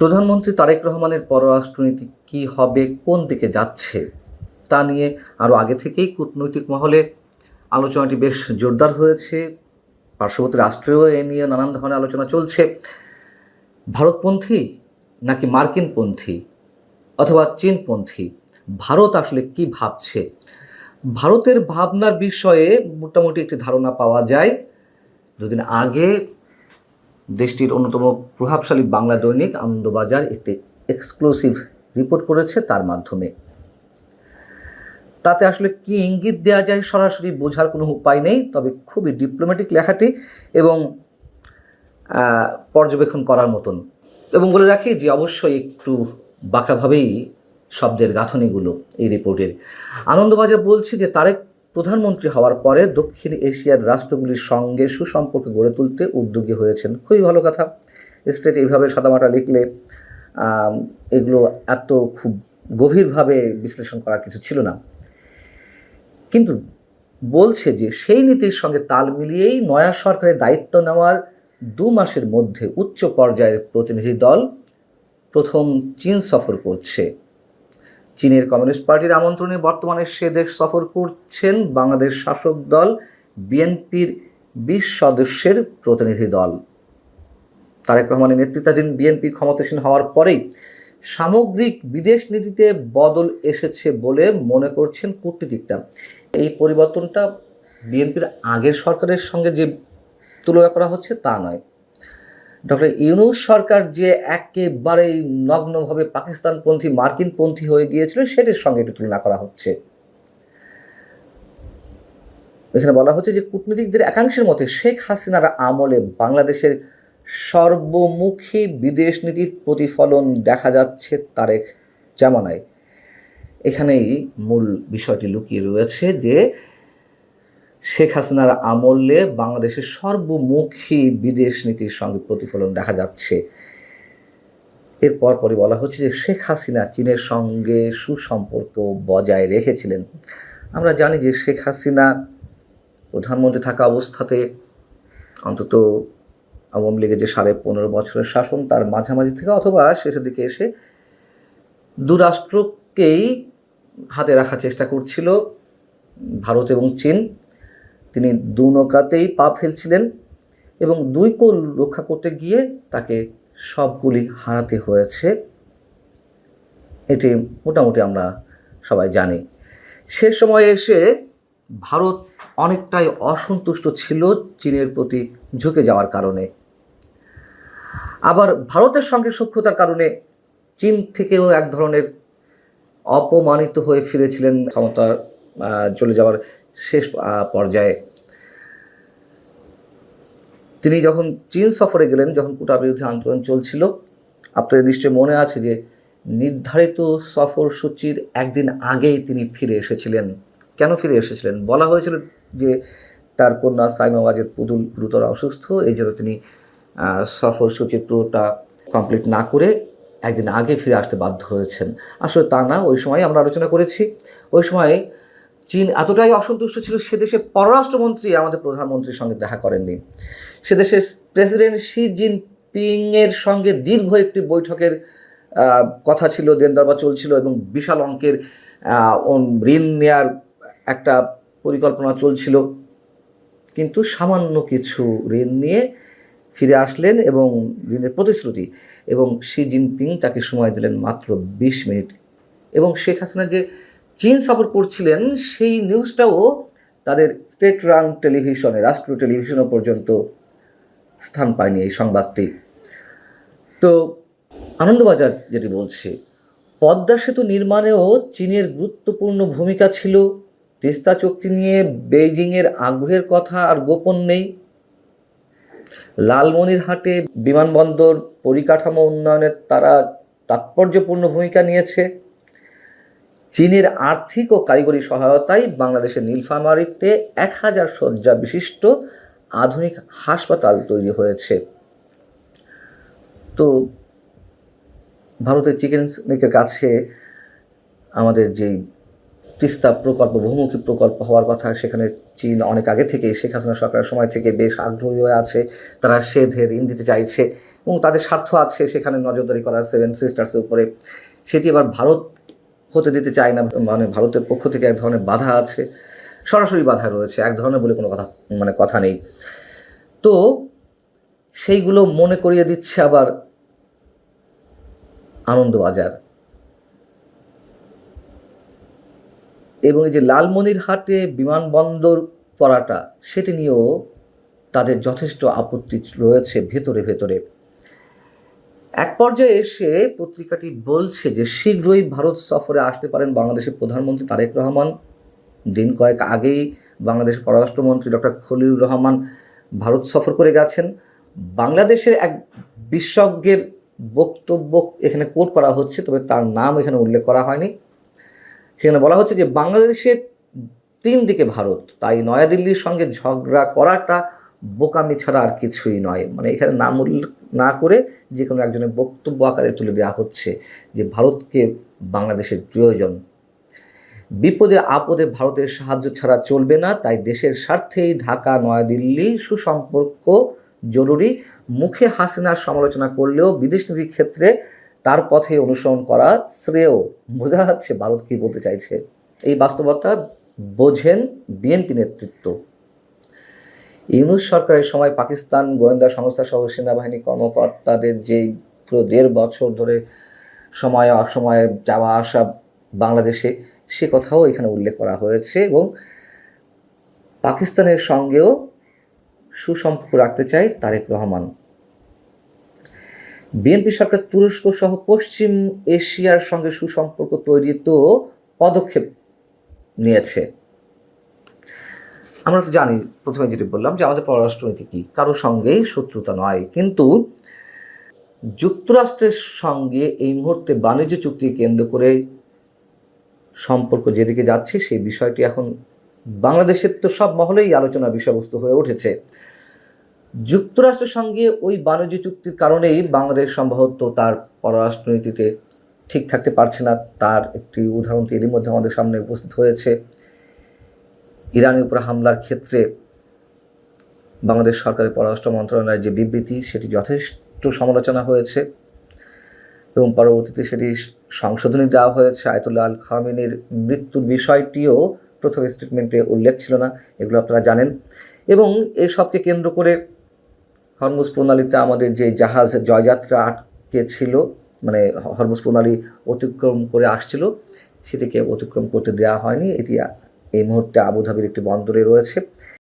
প্রধানমন্ত্রী তারেক রহমানের পররাষ্ট্রনীতি কী হবে, কোন দিকে যাচ্ছে, তা নিয়ে আরও আগে থেকেই কূটনৈতিক মহলে আলোচনাটি বেশ জোরদার হয়েছে। পার্শ্ববর্তী রাষ্ট্রেও এ নিয়ে নানান ধরনের আলোচনা চলছে। ভারতপন্থী নাকি মার্কিনপন্থী অথবা চীনপন্থী, ভারত আসলে কি ভাবছে? ভারতের ভাবনার বিষয়ে মোটামুটি একটি ধারণা পাওয়া যায়। দুদিন আগে দেশটির অন্যতম প্রভাবশালী বাংলা দৈনিক আনন্দবাজার একটি এক্সক্লুসিভ রিপোর্ট করেছে তার মাধ্যমে। তাতে আসলে কি ইঙ্গিত দেওয়া যায় সরাসরি বোঝার কোনো উপায় নেই, তবে খুবই ডিপ্লোম্যাটিক লেখাটি এবং পর্যবেক্ষণ করার মতন। এবং বলে রাখি যে অবশ্যই একটু বাঁকাভাবেই শব্দের গাঁথনিগুলো এই রিপোর্টের। আনন্দবাজার বলছে যে তারেক প্রধানমন্ত্রী হওয়ার পরে দক্ষিণ এশিয়ার রাষ্ট্রগুলির সঙ্গে সুসম্পর্ক গড়ে তুলতে উদ্যোগী হয়েছেন। খুবই ভালো কথা। স্টেট এইভাবে সাদামাটা লিখলে এগুলো এত খুব গভীরভাবে বিশ্লেষণ করার কিছু ছিল না, কিন্তু বলছে যে সেই নীতির সঙ্গে তাল মিলিয়েই নয়া সরকারের দায়িত্ব নেওয়ার 2 মাসের মধ্যে উচ্চ পর্যায়ের প্রতিনিধি দল প্রথম চীন সফর করছে। চীনের কমিউনিস্ট পার্টির আমন্ত্রণে বর্তমানে সে দেশ সফর করছেন বাংলাদেশ শাসক দল বিএনপির 20 সদস্যের প্রতিনিধি দল। তারেক রহমানের নেতৃত্বাধীন বিএনপি ক্ষমতাসীন হওয়ার পরেই সামগ্রিক বিদেশ নীতিতে বদল এসেছে বলে মনে করছেন কূটনীতিকরা। এই পরিবর্তনটা বিএনপির আগের সরকারের সঙ্গে যে তুলনা করা হচ্ছে তা নয়। ডক্টর ইউনূস সরকার যে একেবারেই নগ্নভাবে পাকিস্তানপন্থী মার্কিনপন্থী হয়ে গিয়েছিল সেটির সঙ্গে একটু তুলনা করা হচ্ছে। এখানে বলা হচ্ছে যে কূটনীতিকদের একাংশের মতে শেখ হাসিনার আমলে বাংলাদেশের সর্বমুখী বিদেশ নীতির প্রতিফলন দেখা যাচ্ছে তারেক জামানায়। এখানেই মূল বিষয়টি লুকিয়ে রয়েছে যে শেখ হাসিনার আমলে বাংলাদেশের সর্বমুখী বিদেশ নীতির সঙ্গে প্রতিফলন দেখা যাচ্ছে। এরপর পরই বলা হচ্ছে যে শেখ হাসিনা চীনের সঙ্গে সুসম্পর্ক বজায় রেখেছিলেন। আমরা জানি যে শেখ হাসিনা প্রধানমন্ত্রী থাকা অবস্থাতে অন্তত আওয়ামী লীগের যে 15.5 বছরের শাসন তার মাঝামাঝি থেকে অথবা শেষের দিকে এসে দুরাষ্ট্রকেই হাতে রাখার চেষ্টা করছিল ভারত এবং চীন। তিনি দু নৌকাতেই পা ফেলছিলেন এবং 2 কোল রক্ষা করতে গিয়ে তাকে সবগুলি হারাতে হয়েছে। এটি মোটামুটি আমরা সবাই জানি। সে সময়ে এসে ভারত অনেকটাই অসন্তুষ্ট ছিল চীনের প্রতি ঝুঁকে যাওয়ার কারণে। আবার ভারতের সঙ্গে সখ্যতার কারণে চীন থেকেও এক ধরনের অপমানিত হয়ে ফিরেছিলেন ক্ষমতা চলে যাওয়ার শেষ পর্যায়ে। তিনি যখন চীন সফরে গেলেন, যখন কোটাবিরোধী আন্দোলন চলছিল, আপনাদের নিশ্চয়ই মনে আছে যে নির্ধারিত সফরসূচির একদিন আগেই তিনি ফিরে এসেছিলেন। কেন ফিরে এসেছিলেন? বলা হয়েছিল যে তার কন্যা সাইমা ওয়াজেদ পুতুল গুরুতর অসুস্থ, এই জন্য তিনি সফরসূচির পুরোটা কমপ্লিট না করে একদিন আগে ফিরে আসতে বাধ্য হয়েছেন। আসলে তা না। ওই সময় আমরা আলোচনা করেছি, ওই সময় চীন এতটাই অসন্তুষ্ট ছিল সে দেশের পররাষ্ট্রমন্ত্রী আমাদের প্রধানমন্ত্রীর সঙ্গে দেখা করেননি। সে দেশের প্রেসিডেন্ট শি জিনপিংয়ের সঙ্গে দীর্ঘ একটি বৈঠকের কথা ছিল, দেনদরবার চলছিল এবং বিশাল অঙ্কের ঋণ নেয়ার একটা পরিকল্পনা চলছিল, কিন্তু সামান্য কিছু ঋণ নিয়ে ফিরে আসলেন এবং ঋণের প্রতিশ্রুতি, এবং শি জিনপিং তাকে সময় দিলেন মাত্র 20 মিনিট। এবং শেখ হাসিনা যে চীন সফর করছিলেন সেই নিউজটাও তাদের স্টেট রান টেলিভিশনে, রাষ্ট্রীয় টেলিভিশনও পর্যন্ত স্থান পায়নি এই সংবাদটি। তো আনন্দবাজার যেটি বলছে, পদ্মা সেতু নির্মাণেও চীনের গুরুত্বপূর্ণ ভূমিকা ছিল। তিস্তা চুক্তি নিয়ে বেইজিংয়ের আগ্রহের কথা আর গোপন নেই। লালমনিরহাটে বিমানবন্দর পরিকাঠামো উন্নয়নের তারা তাৎপর্যপূর্ণ ভূমিকা নিয়েছে। চীনের আর্থিক ও কারিগরি সহায়তায় বাংলাদেশের নীলফামারীতে 1000 শয্যা বিশিষ্ট আধুনিক হাসপাতাল তৈরি হয়েছে। তো ভারতের চিকেন নেকের কাছে আমাদের যেই তিস্তা প্রকল্প বহুমুখী প্রকল্প হওয়ার কথা, সেখানে চীন অনেক আগে থেকে শেখ হাসিনা সরকারের সময় থেকে বেশ আগ্রহী হয়ে আছে, তারা সেধে ঋণ দিতে চাইছে এবং তাদের স্বার্থ আছে সেখানে নজরদারি করা সেভেন সিস্টার্সের উপরে। সেটি আবার ভারত হতে দিতে চায় না, মানে ভারতের পক্ষ থেকে এক ধরনের বাধা আছে, সরাসরি বাধা রয়েছে, এক ধরনের বলে কোনো কথা নেই। তো সেইগুলো মনে করিয়ে দিচ্ছে আবার আনন্দবাজার এবং এই যে লালমনিরহাটে বিমানবন্দর করাটা, সেটি নিয়েও তাদের যথেষ্ট আপত্তি রয়েছে ভেতরে ভেতরে। এক পর্যায়ে এসে পত্রিকাটি বলছে যে শীঘ্রই ভারত সফরে আসতে পারেন বাংলাদেশের প্রধানমন্ত্রী তারেক রহমান। দিন কয়েক আগেই বাংলাদেশের পররাষ্ট্রমন্ত্রী ডক্টর খলিলুর রহমান ভারত সফর করে গেছেন। বাংলাদেশের এক বিশেষজ্ঞের বক্তব্য এখানে কোট করা হচ্ছে, তবে তার নাম এখানে উল্লেখ করা হয়নি। সেখানে বলা হচ্ছে যে বাংলাদেশের 3 দিকে ভারত, তাই নয়াদিল্লির সঙ্গে ঝগড়া করাটা বোকামি ছাড়া আর কিছুই নয়। মানে এখানে নাম উল্লেখ না করে যে কোনো একজনের বক্তব্য আকারে তুলে দেওয়া হচ্ছে যে ভারতকে বাংলাদেশের প্রয়োজন, বিপদে আপদে ভারতের সাহায্য ছাড়া চলবে না, তাই দেশের স্বার্থেই ঢাকা নয়াদিল্লি সুসম্পর্ক জরুরি। মুখে হাসিনার সমালোচনা করলেও বিদেশনীতির ক্ষেত্রে তার পথে অনুসরণ করা শ্রেয়। বোঝা যাচ্ছে ভারত কী বলতে চাইছে। এই বাস্তবতা বোঝেন বিএনপি নেতৃত্ব। ইউনূস সরকারের সময় পাকিস্তান গোয়েন্দা সংস্থা সহ সেনাবাহিনী কর্মকর্তাদের যেই পুরো 1.5 বছর ধরে সময়ে অসময়ে যাওয়া আসা বাংলাদেশে, সে কথাও এখানে উল্লেখ করা হয়েছে এবং পাকিস্তানের সঙ্গেও সুসম্পর্ক রাখতে চায় তারেক রহমান। বিএনপি সরকার তুরস্ক সহ পশ্চিম এশিয়ার সঙ্গে সুসম্পর্ক তৈরিতেও পদক্ষেপ নিয়েছে। আমরা তো জানি, প্রথমে যেটি বললাম যে আমাদের পররাষ্ট্রনীতি কি, কারোর সঙ্গেই শত্রুতা নয়, কিন্তু যুক্তরাষ্ট্রের সঙ্গে এই মুহূর্তে বাণিজ্য চুক্তি কেন্দ্র করে সম্পর্ক যেদিকে যাচ্ছে সেই বিষয়টি এখন বাংলাদেশের তো সব মহলেই আলোচনার বিষয়বস্তু হয়ে উঠেছে। যুক্তরাষ্ট্রের সঙ্গে ওই বাণিজ্য চুক্তির কারণেই বাংলাদেশ সম্ভবত তার পররাষ্ট্রনীতিতে ঠিক থাকতে পারছে না। তার একটি উদাহরণ এরই মধ্যে আমাদের সামনে উপস্থিত হয়েছে। ইরানের উপর হামলার ক্ষেত্রে বাংলাদেশ সরকারের পররাষ্ট্র মন্ত্রণালয়ের যে বিবৃতি, সেটি যথেষ্ট সমালোচনা হয়েছে এবং পরবর্তীতে সেটি সংশোধনী দেওয়া হয়েছে। আয়াতুল্লাহ আল খামেনির মৃত্যুর বিষয়টিও প্রথম স্টেটমেন্টে উল্লেখ ছিল না, এগুলো আপনারা জানেন। এবং এই সবকে কেন্দ্র করে হরমুজ প্রণালীতে আমাদের যে জাহাজ জয়যাত্রা আটকে ছিল, মানে হরমুজ প্রণালী অতিক্রম করে আসছিল, সেটিকে অতিক্রম করতে দেওয়া হয়নি। এটি এই মুহূর্তে আবুধাবির একটি বন্দরে রয়েছে।